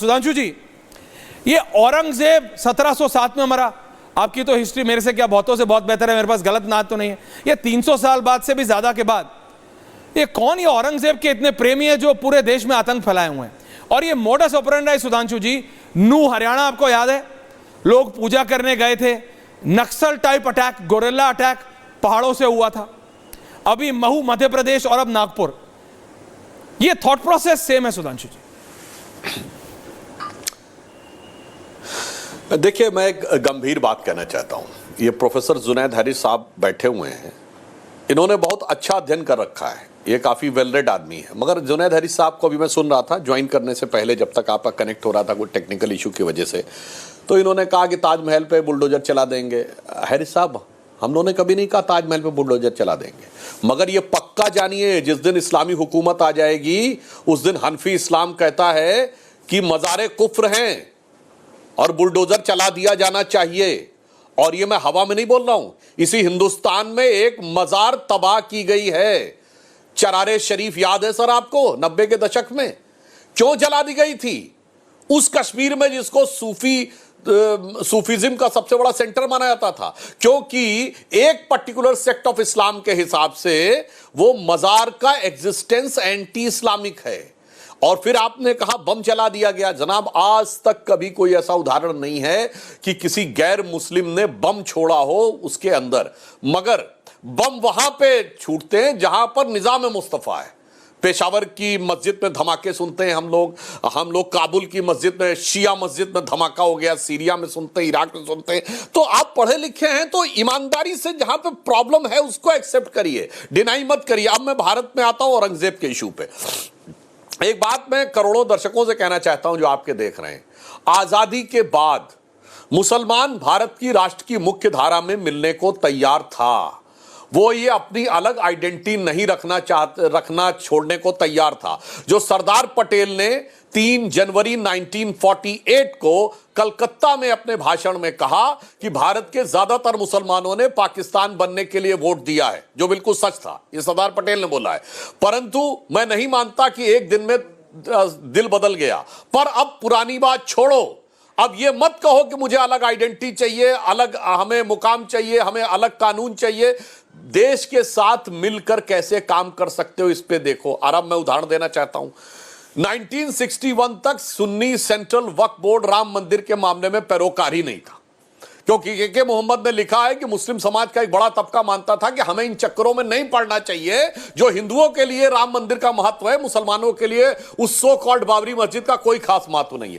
सुधांशु जी, ये औरंगजेब 1707 में मरा। आपकी तो हिस्ट्री मेरे से क्या बहुतों से बहुत बेहतर है, मेरे पास गलत नात तो नहीं है। ये 300 साल बाद से भी ज्यादा के बाद ये कौन, ये औरंगजेब के इतने प्रेमी है जो पूरे देश में आतंक फैलाए हुए हैं। और ये मोडस ऑपरेंडी सुधांशु जी, नू हरियाणा आपको याद है, लोग पूजा करने गए थे, नक्सल टाइप अटैक, गोरिल्ला अटैक पहाड़ों से हुआ था। अभी महू मध्य प्रदेश और अब नागपुर। ये थॉट प्रोसेस सेम है सुधांशु जी? देखिए, मैं एक गंभीर बात कहना चाहता हूं। ये प्रोफेसर जुनैद हारिस साहब बैठे हुए हैं, इन्होंने बहुत अच्छा अध्ययन कर रखा है, ये काफी वेल रेड आदमी है। मगर जुनैद हारिस साहब को भी मैं सुन रहा था ज्वाइन करने से पहले, जब तक आपका कनेक्ट हो रहा था कोई टेक्निकल इशू की वजह से, तो इन्होंने कहा कि ताजमहल पे बुलडोजर चला देंगे। हारिस साहब, हम लोगों ने कभी नहीं कहा ताजमहल पे बुलडोजर चला देंगे, मगर ये पक्का जानिए, जिस दिन इस्लामी हुकूमत आ जाएगी उस दिन हनफी इस्लाम कहता है कि मज़ारे कुफ्र हैं और बुलडोजर चला दिया जाना चाहिए। और ये मैं हवा में नहीं बोल रहा हूं, इसी हिंदुस्तान में एक मजार तबाह की गई है, चरारे शरीफ याद है सर आपको, 90 के दशक में क्यों जला दी गई थी? उस कश्मीर में जिसको सूफीज्म का सबसे बड़ा सेंटर माना जाता था, क्योंकि एक पर्टिकुलर सेक्ट ऑफ इस्लाम के हिसाब से वो मजार का एग्जिस्टेंस एंटी इस्लामिक है। और फिर आपने कहा बम चला दिया गया। जनाब, आज तक कभी कोई ऐसा उदाहरण नहीं है कि किसी गैर मुस्लिम ने बम छोड़ा हो उसके अंदर, मगर बम वहां पे छूटते हैं जहां पर निजाम मुस्तफा है। पेशावर की मस्जिद में धमाके सुनते हैं हम लोग काबुल की मस्जिद में, शिया मस्जिद में धमाका हो गया, सीरिया में सुनते हैं, इराक में सुनते हैं। तो आप पढ़े लिखे हैं तो ईमानदारी से जहां पे प्रॉब्लम है उसको एक्सेप्ट करिए, डिनाई मत करिए। अब मैं भारत में आता हूं औरंगजेब के इशू पे। एक बात मैं करोड़ों दर्शकों से कहना चाहता हूं जो आपके देख रहे हैं, आजादी के बाद मुसलमान भारत की राष्ट्र की मुख्य धारा में मिलने को तैयार था। वो ये अपनी अलग आइडेंटिटी नहीं रखना छोड़ने को तैयार था। जो सरदार पटेल ने 3 जनवरी 1948 को कलकत्ता में अपने भाषण में कहा कि भारत के ज्यादातर मुसलमानों ने पाकिस्तान बनने के लिए वोट दिया है, जो बिल्कुल सच था, ये सरदार पटेल ने बोला है। परंतु मैं नहीं मानता कि एक दिन में दिल बदल गया। पर अब पुरानी बात छोड़ो, अब ये मत कहो कि मुझे अलग आइडेंटिटी चाहिए, अलग हमें मुकाम चाहिए, हमें अलग कानून चाहिए। देश के साथ मिलकर कैसे काम कर सकते हो इस पे देखो। और अब मैं उदाहरण देना चाहता हूं, 1961 तक सुन्नी सेंट्रल वक्फ बोर्ड राम मंदिर के मामले में पैरोकार ही नहीं था, क्योंकि के मोहम्मद ने लिखा है कि मुस्लिम समाज का एक बड़ा तबका मानता था कि हमें इन चक्करों में नहीं पड़ना चाहिए। जो हिंदुओं के लिए राम मंदिर का महत्व है, मुसलमानों के लिए उस सो कॉल्ड बाबरी मस्जिद का कोई खास महत्व नहीं है।